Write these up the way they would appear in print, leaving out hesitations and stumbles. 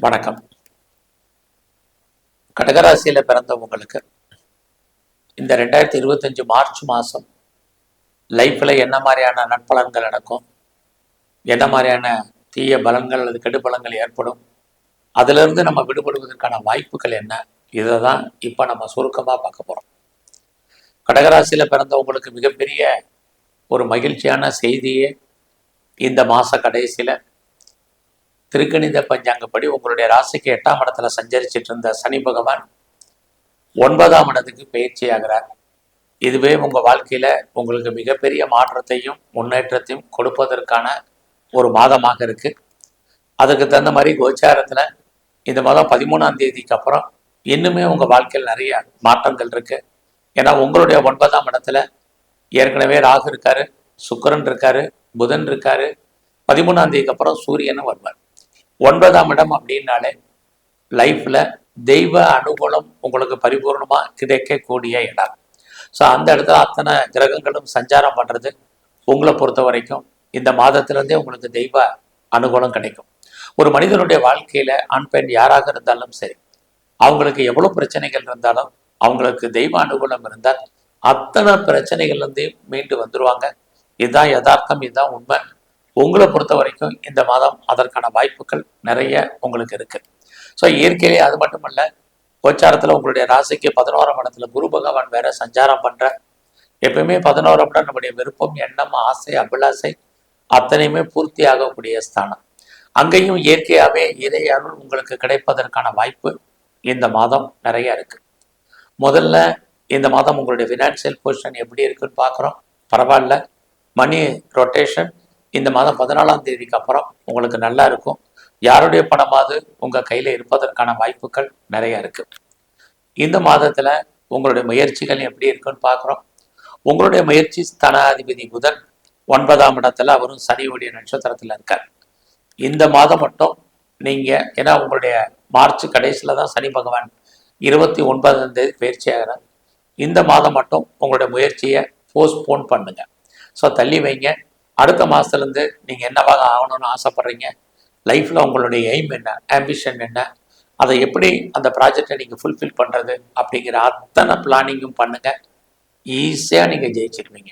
வணக்கம். கடகராசியில் பிறந்த உங்களுக்கு இந்த 2025 மார்ச் மாதம் லைஃப்பில் என்ன மாதிரியான நட்பலன்கள் நடக்கும், என்ன மாதிரியான தீய பலன்கள் அல்லது கெடுபலன்கள் ஏற்படும், அதிலிருந்து நம்ம விடுபடுவதற்கான வாய்ப்புகள் என்ன, இதை தான் இப்போ நம்ம சுருக்கமாக பார்க்க போகிறோம். கடகராசியில் பிறந்தவங்களுக்கு மிகப்பெரிய ஒரு மகிழ்ச்சியான செய்தியே இந்த மாத கடைசியில் திருக்கணித பஞ்சாங்கப்படி உங்களுடைய ராசிக்கு 8ஆம் இடத்துல சஞ்சரிச்சிட்டு இருந்த சனி பகவான் 9ஆம் இடத்துக்கு பயிற்சி ஆகிறார். இதுவே உங்கள் வாழ்க்கையில் உங்களுக்கு மிகப்பெரிய மாற்றத்தையும் முன்னேற்றத்தையும் கொடுப்பதற்கான ஒரு மாதமாக இருக்குது. அதுக்கு தகுந்த மாதிரி கோச்சாரத்தில் இந்த மாதம் 13ஆம் தேதிக்கு அப்புறம் இன்னுமே உங்கள் வாழ்க்கையில் நிறைய மாற்றங்கள் இருக்குது. ஏன்னா உங்களுடைய 9ஆம் இடத்துல ஏற்கனவே ராகு இருக்காரு, சுக்கிரன் இருக்காரு, புதன் இருக்காரு. 13ஆம் தேதிக்கு அப்புறம் சூரியனும் வருவார். 9ஆம் இடம் அப்படின்னாலே லைஃப்பில் தெய்வ அனுகூலம் உங்களுக்கு பரிபூர்ணமாக கிடைக்கக்கூடிய இடம். ஸோ அந்த இடத்துல அத்தனை கிரகங்களும் சஞ்சாரம் பண்ணுறது உங்களை பொறுத்த வரைக்கும் இந்த மாதத்துலேருந்தே உங்களுக்கு தெய்வ அனுகூலம் கிடைக்கும். ஒரு மனிதனுடைய வாழ்க்கையில் ஆண் பெண் யாராக இருந்தாலும் சரி, அவங்களுக்கு எவ்வளோ பிரச்சனைகள் இருந்தாலும் அவங்களுக்கு தெய்வ அனுகூலம் இருந்தால் அத்தனை பிரச்சனைகள்லேருந்து மீண்டு வந்துடுவாங்க. இதுதான் யதார்த்தம், இதுதான் உண்மை. உங்களை பொறுத்த வரைக்கும் இந்த மாதம் அதற்கான வாய்ப்புகள் நிறைய உங்களுக்கு இருக்குது. ஸோ இயற்கையிலே அது மட்டுமல்ல, கோச்சாரத்தில் உங்களுடைய ராசிக்கு 11ஆம் இடத்துல குரு பகவான் வேற சஞ்சாரம் பண்ணுற. எப்பயுமே 11ஆம் இடம் நம்முடைய விருப்பம், எண்ணம், ஆசை, அபிலாசை அத்தனையுமே பூர்த்தி ஆகக்கூடிய ஸ்தானம். அங்கேயும் இயற்கையாகவே இறை அருள் உங்களுக்கு கிடைப்பதற்கான வாய்ப்பு இந்த மாதம் நிறைய இருக்குது. முதல்ல இந்த மாதம் உங்களுடைய ஃபினான்சியல் பொசிஷன் எப்படி இருக்குன்னு பார்க்குறோம். பரவாயில்ல. மணி ரொட்டேஷன் இந்த மாதம் 14ஆம் தேதிக்கு அப்புறம் உங்களுக்கு நல்லா இருக்கும். யாருடைய பணமாவது உங்கள் கையில் இருப்பதற்கான வாய்ப்புகள் நிறைய இருக்குது. இந்த மாதத்தில் உங்களுடைய முயற்சிகள் எப்படி இருக்குன்னு பார்க்குறோம். உங்களுடைய முயற்சி ஸ்தானாதிபதி புதன் 9ஆம் இடத்துல, அவரும் சனியுடைய நட்சத்திரத்தில் இருக்கார். இந்த மாதம் மட்டும் நீங்கள், ஏன்னா உங்களுடைய மார்ச் கடைசியில் தான் சனி பகவான் 29ஆம் தேதி பயிற்சி ஆகிறார். இந்த மாதம் மட்டும் உங்களுடைய முயற்சியை போஸ்ட்போன் பண்ணுங்க. ஸோ தள்ளி வைங்க. அடுத்த மாதத்துலேருந்து நீங்கள் என்னவாக ஆகணும்னு ஆசைப்பட்றீங்க, லைஃப்பில் உங்களுடைய எய்ம் என்ன, ஆம்பிஷன் என்ன, அதை எப்படி அந்த ப்ராஜெக்டை நீங்கள் ஃபுல்ஃபில் பண்ணுறது அப்படிங்கிற அத்தனை பிளானிங்கும் பண்ணுங்கள். ஈஸியாக நீங்கள் ஜெயிச்சிருவீங்க.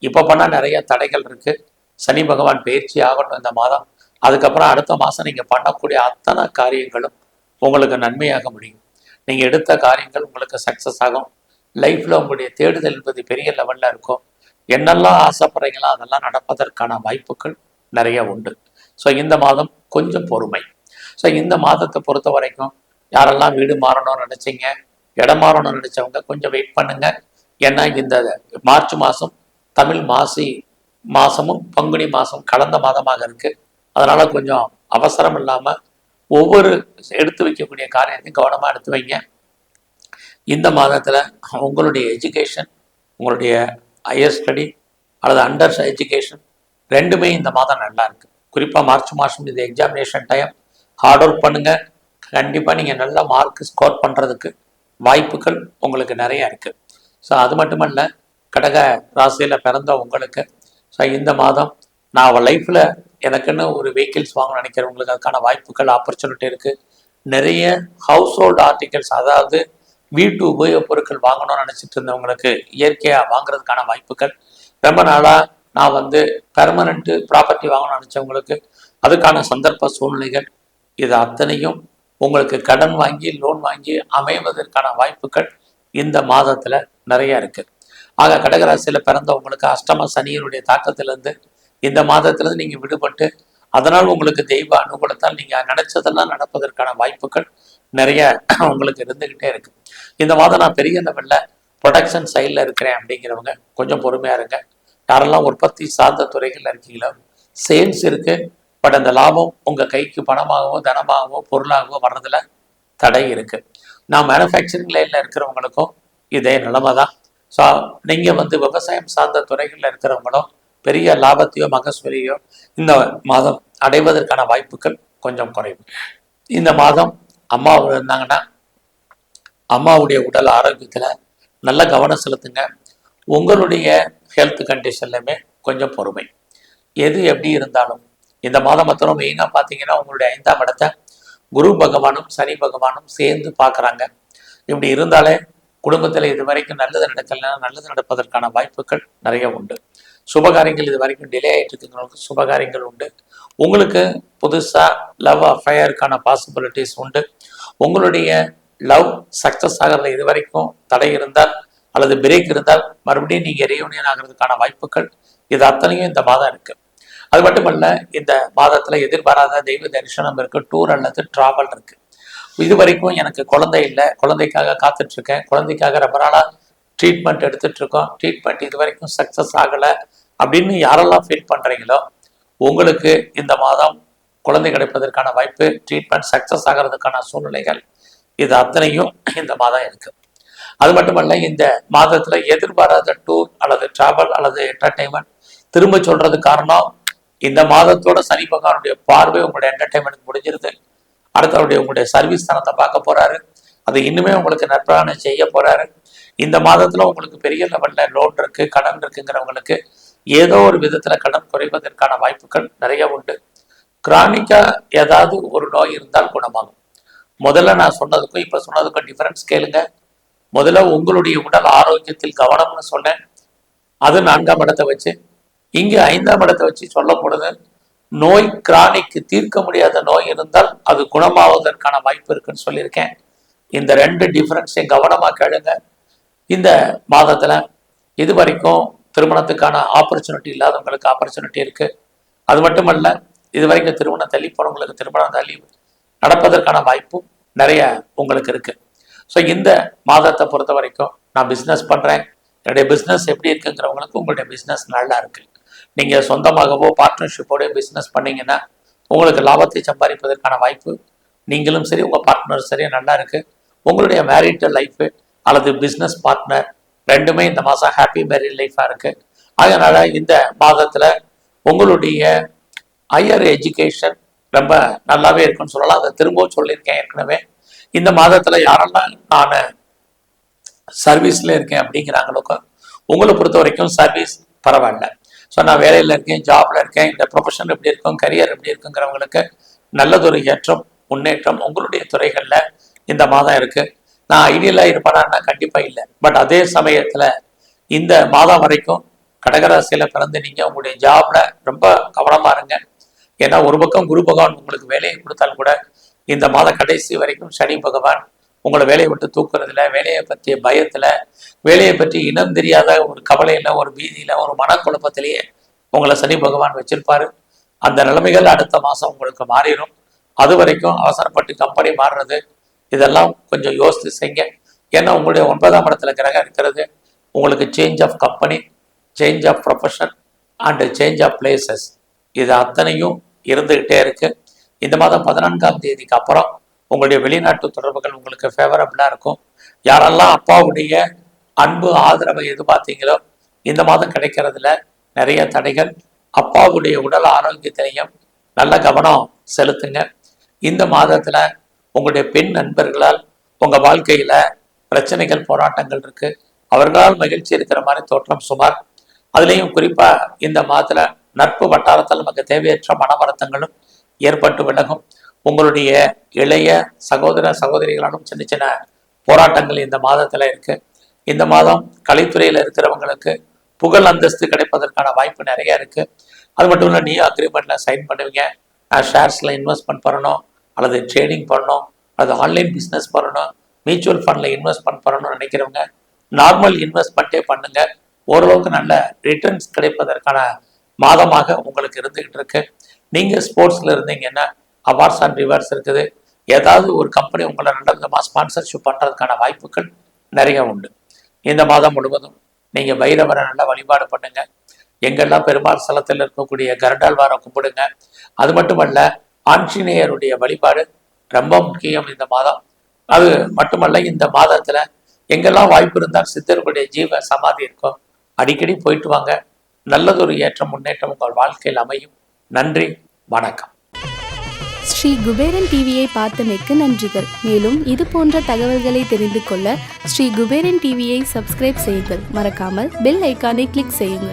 இப்போ பண்ணால் நிறைய தடைகள் இருக்குது. சனி பகவான் பயிற்சி ஆகட்டும் இந்த மாதம். அதுக்கப்புறம் அடுத்த மாதம் நீங்கள் பண்ணக்கூடிய அத்தனை காரியங்களும் உங்களுக்கு நன்மையாக முடியும். நீங்கள் எடுத்த காரியங்கள் உங்களுக்கு சக்ஸஸ் ஆகும். லைஃப்பில் உங்களுடைய தேடுதல் என்பது பெரிய லெவலில் இருக்கும். என்னெல்லாம் ஆசைப்படுறீங்களோ அதெல்லாம் நடப்பதற்கான வாய்ப்புகள் நிறைய உண்டு. ஸோ இந்த மாதம் கொஞ்சம் பொறுமை. ஸோ இந்த மாதத்தை பொறுத்த வரைக்கும் யாரெல்லாம் வீடு மாறணும்னு நினச்சிங்க, இடம் மாறணும்னு நினச்சவங்க கொஞ்சம் வெயிட் பண்ணுங்க. ஏன்னா இந்த மார்ச் மாதம் தமிழ் மாதமும் பங்குனி மாதம் கலந்த மாதமாக இருக்குது. அதனால் கொஞ்சம் அவசரம் இல்லாமல் ஒவ்வொரு எடுத்து வைக்கக்கூடிய காரியத்தையும் கவனமாக எடுத்து வைங்க. இந்த மாதத்தில் உங்களுடைய எஜுகேஷன், உங்களுடைய ஹையர் ஸ்டடி அல்லது அண்டர் எஜுகேஷன் ரெண்டுமே இந்த மாதம் நல்லா இருக்குது. குறிப்பாக மார்ச் மாதம் இது எக்ஸாமினேஷன் டைம். ஹார்ட் ஒர்க் பண்ணுங்கள். கண்டிப்பாக நீங்கள் நல்ல மார்க் ஸ்கோர் பண்ணுறதுக்கு வாய்ப்புகள் உங்களுக்கு நிறைய இருக்குது. ஸோ அது மட்டுமல்ல, கடக ராசியில் பிறந்த உங்களுக்கு ஸோ இந்த மாதம் நான் லைஃப்பில் எனக்குன்னு ஒரு வெஹிக்கிள்ஸ் வாங்க நினைக்கிறவங்களுக்கு அதுக்கான வாய்ப்புகள், ஆப்பர்ச்சுனிட்டி இருக்குது. நிறைய ஹவுஸ் ஹோல்டு ஆர்டிகல்ஸ், அதாவது வீட்டு உபயோகப் பொருட்கள் வாங்கணும்னு நினச்சிட்டு இருந்தவங்களுக்கு இயற்கையாக வாங்குறதுக்கான வாய்ப்புகள். ரொம்ப நாளாக நான் பெர்மனண்ட்டு ப்ராப்பர்ட்டி வாங்கணும்னு நினச்சவங்களுக்கு அதுக்கான சந்தர்ப்ப சூழ்நிலைகள், இது அத்தனையும் உங்களுக்கு கடன் வாங்கி லோன் வாங்கி அமைவதற்கான வாய்ப்புகள் இந்த மாதத்தில் நிறையா இருக்குது. ஆக கடகராசியில் பிறந்தவங்களுக்கு அஷ்டம சனியினுடைய தாக்கத்திலேருந்து இந்த மாதத்துலேருந்து நீங்கள் விடுபட்டு அதனால் உங்களுக்கு தெய்வ அனுகூலத்தால் நீங்கள் நினச்சதெல்லாம் நடப்பதற்கான வாய்ப்புகள் நிறைய உங்களுக்கு இருந்துக்கிட்டே இருக்குது. இந்த மாதம் நான் பெரிய லெவலில் ப்ரொடக்ஷன் சைடில் இருக்கிறேன் அப்படிங்கிறவங்க கொஞ்சம் பொறுமையாக இருங்க. யாரெல்லாம் உற்பத்தி சார்ந்த துறைகளில் இருக்கீங்களோ, சேல்ஸ் இருக்குது, பட் அந்த லாபம் உங்கள் கைக்கு பணமாகவோ தனமாகவோ பொருளாகவோ வர்றதில் தடை இருக்குது. நான் மேனுஃபேக்சரிங் லைனில் இருக்கிறவங்களுக்கும் இதே நிலைமை தான். ஸோ நீங்கள் விவசாயம் சார்ந்த துறைகளில் இருக்கிறவங்களும் பெரிய லாபத்தையோ மகசூலையோ இந்த மாதம் அடைவதற்கான வாய்ப்புகள் கொஞ்சம் குறைவு. இந்த மாதம் அம்மா இருந்தாங்கன்னா அம்மாவுடைய உடல் ஆரோக்கியத்தில் நல்ல கவனம் செலுத்துங்க. உங்களுடைய ஹெல்த் கண்டிஷன்லையுமே கொஞ்சம் பொறுமை. எது எப்படி இருந்தாலும் இந்த மாதம் மொத்தம் மெயினாக பார்த்தீங்கன்னா உங்களுடைய 5ஆம் இடத்தை குரு பகவானும் சனி பகவானும் சேர்ந்து பார்க்குறாங்க. இப்படி இருந்தாலே குடும்பத்தில் இது வரைக்கும் நல்லது நடக்கலைன்னா நல்லது நடப்பதற்கான வாய்ப்புகள் நிறைய உண்டு. சுபகாரியங்கள் இது வரைக்கும் டிலே ஆகிட்டு இருக்கிறவங்களுக்கு சுபகாரியங்கள் உண்டு. உங்களுக்கு புதுசாக லவ் அஃபேருக்கான பாசிபிலிட்டிஸ் உண்டு. உங்களுடைய லவ் சக்ஸஸ் ஆகிறதுல இது வரைக்கும் தடை இருந்தால் அல்லது பிரேக் இருந்தால் மறுபடியும் நீங்கள் ரீயூனியன் ஆகிறதுக்கான வாய்ப்புகள் இது அத்தனையும் இந்த மாதம் இருக்குது. அது மட்டுமல்ல, இந்த மாதத்தில் எதிர்பாராத தெய்வ தரிசனம் இருக்குது, டூர் அல்லது ட்ராவல் இருக்குது. இது வரைக்கும் எனக்கு குழந்தை இல்லை, குழந்தைக்காக காத்துட்ருக்கேன், குழந்தைக்காக ரொம்ப நாளாக ட்ரீட்மெண்ட் எடுத்துகிட்ருக்கோம், ட்ரீட்மெண்ட் இது வரைக்கும் சக்ஸஸ் ஆகலை அப்படின்னு யாரெல்லாம் ஃபீல் பண்ணுறீங்களோ உங்களுக்கு இந்த மாதம் குழந்தை கிடைப்பதற்கான வாய்ப்பு, ட்ரீட்மெண்ட் சக்ஸஸ் ஆகிறதுக்கான சூழ்நிலைகள் இது அத்தனையும் இந்த மாதம் இருக்குது. அது மட்டுமல்ல, இந்த மாதத்தில் எதிர்பாராத டூர் அல்லது ட்ராவல் அல்லது என்டர்டெயின்மெண்ட் திரும்ப சொல்றது காரணம் இந்த மாதத்தோட சனி பகவானுடைய பார்வை உங்களுடைய என்டர்டெயின்மெண்ட் முடிஞ்சிருது. அடுத்தவருடைய உங்களுடைய சர்வீஸ் தனத்தை பார்க்க போறாரு, அது இன்னுமே உங்களுக்கு நற்பலனை செய்ய போறாரு. இந்த மாதத்துல உங்களுக்கு பெரிய லெவல்ல லோன் இருக்கு, கடன் இருக்குங்கிறவங்களுக்கு ஏதோ ஒரு விதத்துல கடன் குறைவதற்கான வாய்ப்புகள் நிறைய உண்டு. கிரானிக்கா ஏதாவது ஒரு நோய் இருந்தால் குணமாகும். முதல்ல நான் சொன்னதுக்கும் இப்ப சொன்னதுக்கும் டிஃபரன்ஸ் கேளுங்க. முதல்ல உங்களுடைய உடல் ஆரோக்கியத்தில் கவனம்னு சொன்னேன், அது 4ஆம் இடத்தை வச்சு. இங்கு 5ஆம் இடத்தை வச்சு சொல்லப்படுது நோய் கிரானிக்கு தீர்க்க முடியாத நோய் இருந்தால் அது குணமாவதற்கான வாய்ப்பு இருக்குன்னு சொல்லியிருக்கேன். இந்த 2 டிஃபரன்ஸையும் கவனமா கேளுங்க. இந்த மாதத்துல இது வரைக்கும் திருமணத்துக்கான ஆப்பர்ச்சுனிட்டி இல்லாதவங்களுக்கு ஆப்பர்ச்சுனிட்டி இருக்கு. அது மட்டுமல்ல, இது வரைக்கும் திருமணம் தள்ளி போனவங்களுக்கு திருமணம் தள்ளி நடப்பதற்கான வாய்ப்பும் நிறைய உங்களுக்கு இருக்கு. ஸோ இந்த மாதத்தை பொறுத்த வரைக்கும் நான் பிஸ்னஸ் பண்றேன், என்னுடைய பிஸ்னஸ் எப்படி இருக்குங்கிறவங்களுக்கு உங்களுடைய பிஸ்னஸ் நல்லா இருக்கு. நீங்க சொந்தமாகவோ பார்ட்னர்ஷிப்போட பிஸ்னஸ் பண்ணீங்கன்னா உங்களுக்கு லாபத்தை சம்பாதிப்பதற்கான வாய்ப்பு நீங்களும் சரி உங்க பார்ட்னரும் சரி நல்லா இருக்கு. உங்களுடைய மேரிட்டல் லைஃப் அல்லது பிஸ்னஸ் பார்ட்னர் ரெண்டுமே இந்த மாதம் ஹாப்பி மேரிட் லைஃபாக இருக்கு. அதனால இந்த மாதத்துல உங்களுடைய ஹையர் எஜுகேஷன் ரொம்ப நல்லாவே இருக்குன்னு சொல்லலாம். அதை திரும்பவும் சொல்லியிருக்கேன் ஏற்கனவே. இந்த மாதத்துல யாரெல்லாம் நான் சர்வீஸ்ல இருக்கேன் அப்படிங்கிறாங்களுக்கும் உங்களை பொறுத்த வரைக்கும் சர்வீஸ் பரவாயில்ல. ஸோ நான் வேலையில் இருக்கேன், ஜாப்ல இருக்கேன், இந்த ப்ரொஃபஷன் எப்படி இருக்கும், கரியர் எப்படி இருக்குங்கிறவங்களுக்கு நல்லதொரு ஏற்றம் முன்னேற்றம் உங்களுடைய துறைகளில் இந்த மாதம் இருக்கு. நான் ஐடியலாக இருப்பேனா கண்டிப்பா இல்லை. பட் அதே சமயத்துல இந்த மாதம் வரைக்கும் கடகராசியில பிறந்து நீங்க உங்களுடைய ஜாப்ல ரொம்ப கவனமா இருங்க. ஏன்னா ஒரு பக்கம் குரு பகவான் உங்களுக்கு வேலையை கொடுத்தாலும் கூட இந்த மாத கடைசி வரைக்கும் சனி பகவான் உங்களை வேலையை விட்டு தூக்குறதுல, வேலையை பற்றிய பயத்துல, வேலையை பற்றி இனம் தெரியாத ஒரு கவலையில, ஒரு பீதியில, ஒரு மனக்குழப்பத்திலேயே உங்களை சனி பகவான் வச்சிருப்பாரு. அந்த நிலைமைகள் அடுத்த மாசம் உங்களுக்கு மாறிடும். அது வரைக்கும் அவசரப்பட்டு கம்பெனி மாறுறது இதெல்லாம் கொஞ்சம் யோசித்து செய்யுங்க. ஏன்னா உங்களுடைய 9ஆம் இடத்துல கிரகம் இருக்கிறது. உங்களுக்கு change of company, change of profession and change of places இது அத்தனையும் இருந்துகிட்டே இருக்கு. இந்த மாதம் 14ஆம் தேதிக்கு அப்புறம் உங்களுடைய வெளிநாட்டு தொடர்புகள் உங்களுக்கு ஃபேவரபிளா இருக்கும். யாரெல்லாம் அப்பாவுடைய அன்பு ஆதரவை எதிர்பார்த்தீங்களோ இந்த மாதம் கிடைக்கிறதுல நிறைய தடைகள். அப்பாவுடைய உடல் ஆரோக்கியத்திலையும் நல்ல கவனம் செலுத்துங்க. இந்த மாதத்துல உங்களுடைய பெண் நண்பர்களால் உங்க வாழ்க்கையில பிரச்சனைகள் போராட்டங்கள் இருக்கு. அவர்களால் மகிழ்ச்சி இருக்கிற மாதிரி தோற்றம் சுமார். அதுலேயும் குறிப்பா இந்த மாதத்துல நட்பு வட்டாரத்தால் நமக்கு தேவையற்ற மன வருத்தங்களும் ஏற்பட்டு விலகும். உங்களுடைய இளைய சகோதர சகோதரிகளாலும் சின்ன சின்ன போராட்டங்கள் இந்த மாதத்துல இருக்கு. இந்த மாதம் கலைத்துறையில இருக்கிறவங்களுக்கு புகழ் அந்தஸ்து கிடைப்பதற்கான வாய்ப்பு நிறைய இருக்கு. அது மட்டும் இல்லை, நீ அக்ரிமெண்ட்ல சைன் பண்ணுவீங்க. ஷேர்ஸ்ல இன்வெஸ்ட்மெண்ட் பண்ணணும் அல்லது ட்ரேடிங் பண்ணணும் அல்லது ஆன்லைன் பிஸ்னஸ் பண்ணணும், மியூச்சுவல் ஃபண்ட்ல இன்வெஸ்ட்மெண்ட் பண்ணணும்னு நினைக்கிறவங்க நார்மல் இன்வெஸ்ட்மெண்ட்டே பண்ணுங்க. ஓரளவுக்கு நல்ல ரிட்டர்ன்ஸ் கிடைப்பதற்கான மாதமாக உங்களுக்கு இருந்துகிட்டு இருக்கு. நீங்க ஸ்போர்ட்ஸ்ல இருந்தீங்கன்னா அவார்ட்ஸ் அண்ட் ரிவார்ட்ஸ் இருக்குது. ஏதாவது ஒரு கம்பெனி உங்களை நல்ல விதமாக ஸ்பான்சர்ஷிப் பண்றதுக்கான வாய்ப்புகள் நிறைய உண்டு. இந்த மாதம் முழுவதும் நீங்க பைரவரை நல்லா வழிபாடு பண்ணுங்க. எங்கெல்லாம் பெருமாள் ஸ்தலத்தில் இருக்கக்கூடிய கருடாழ்வாரை கும்பிடுங்க. அது மட்டுமல்ல, ஆஞ்சநேயருடைய வழிபாடு ரொம்ப முக்கியம் இந்த மாதம். அது மட்டுமல்ல, இந்த மாதத்துல எங்கெல்லாம் வாய்ப்பு இருந்தால் சித்தர்களுடைய ஜீவ சமாதி இருக்கும், அடிக்கடி போயிட்டு வாங்க. நல்லதொரு ஏற்றம் முன்னேற்றம் உங்கள் வாழ்க்கையில் அமையும். நன்றி, வணக்கம். ஸ்ரீ குபேரன் டிவியை பார்த்தமைக்கு நன்றிகள். மேலும் இது போன்ற தகவல்களை தெரிந்து கொள்ள ஸ்ரீ குபேரன் டிவியை சப்ஸ்கிரைப் செய்யுங்கள். மறக்காமல் பெல் ஐக்கானை கிளிக் செய்யுங்கள்.